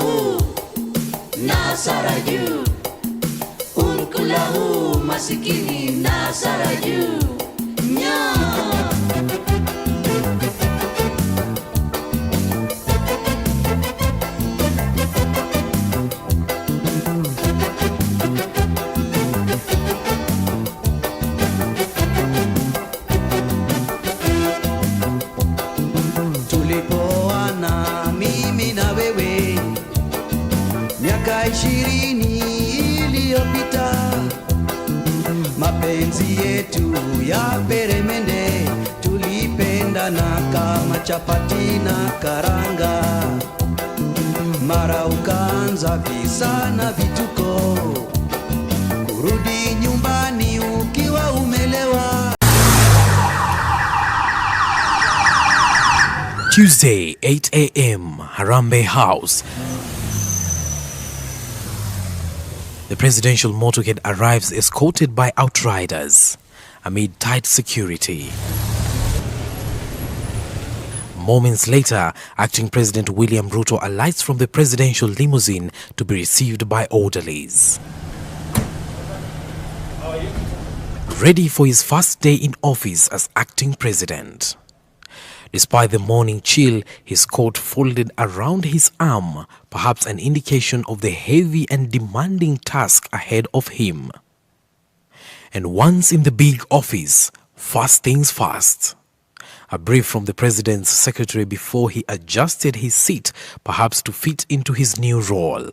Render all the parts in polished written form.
unkulahu nasaraju unkulahu masikini nasaraju nya. Miaka 20 iliyopita mapenzi yetu ya peremende, tulipendana kama chapati na karanga. Mara ukaanza visa na vituko, kurudi nyumbani ukiwa umelewa. Tuesday, 8 a.m., Harambee House. The presidential motorcade arrives escorted by outriders amid tight security. Moments later, acting President William Ruto alights from the presidential limousine to be received by orderlies. Ready for his first day in office as acting president. Despite the morning chill, his coat folded around his arm, perhaps an indication of the heavy and demanding task ahead of him. And once in the big office, first things first. A brief from the president's secretary before he adjusted his seat, perhaps to fit into his new role.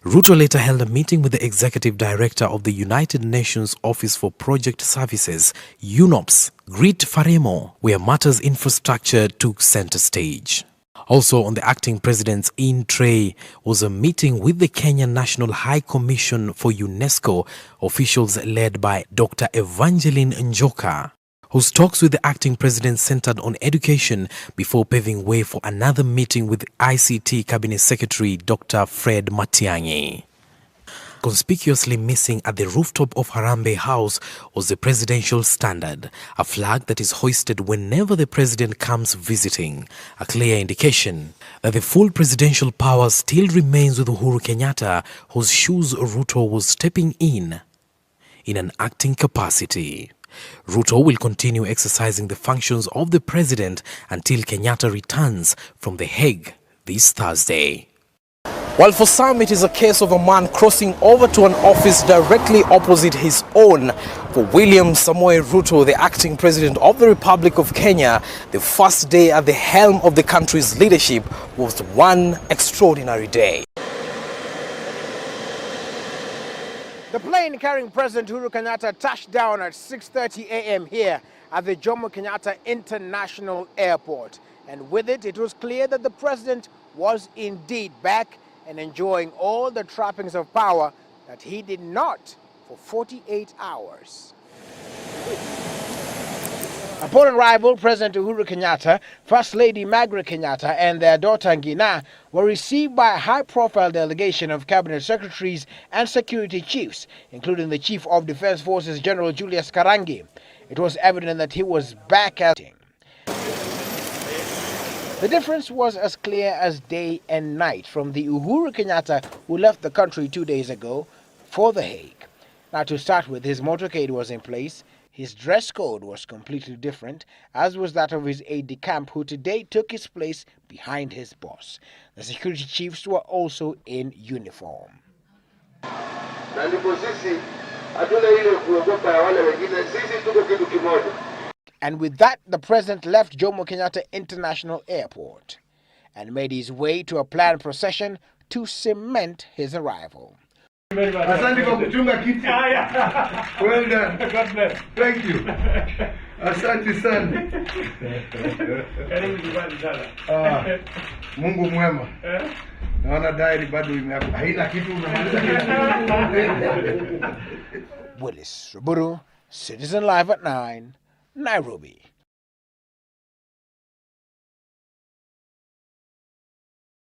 Ruto later held a meeting with the executive director of the United Nations Office for Project Services, UNOPS, Grit Faremo, where matters infrastructure took center stage. Also on the acting president's in-tray was a meeting with the Kenya National High Commission for UNESCO, officials led by Dr. Evangeline Njoka, whose talks with the acting president centered on education before paving way for another meeting with ICT Cabinet Secretary Dr. Fred Matiang'i. Conspicuously missing at the rooftop of Harambee House was the presidential standard, a flag that is hoisted whenever the president comes visiting, a clear indication that the full presidential power still remains with Uhuru Kenyatta, whose shoes Ruto was stepping in an acting capacity. Ruto will continue exercising the functions of the president until Kenyatta returns from The Hague this Thursday. While for some it is a case of a man crossing over to an office directly opposite his own, for William Samoei Ruto, the acting president of the Republic of Kenya, the first day at the helm of the country's leadership was one extraordinary day. The plane carrying President Uhuru Kenyatta touched down at 6:30 a.m. here at the Jomo Kenyatta International Airport. And with it, it was clear that the president was indeed back and enjoying all the trappings of power that he did not for 48 hours. Upon arrival, President Uhuru Kenyatta, First Lady Margaret Kenyatta and their daughter Ngina were received by a high-profile delegation of cabinet secretaries and security chiefs, including the Chief of Defense Forces General Julius Karangi. It was evident that he was back at it. The difference was as clear as day and night from the Uhuru Kenyatta who left the country 2 days ago for The Hague. Now, to start with, his motorcade was in place. His dress code was completely different, as was that of his aide-de-camp, who today took his place behind his boss. The security chiefs were also in uniform. And with that, the president left Jomo Kenyatta International Airport and made his way to a planned procession to cement his arrival. Asante kwa kuchunga kiti. Well done. God bless. Thank you. Asante sana. Mungu mwema. Naona diary bado haina kitu unamaliza kitu. Willis Ruto, Citizen Live at 9, Nairobi.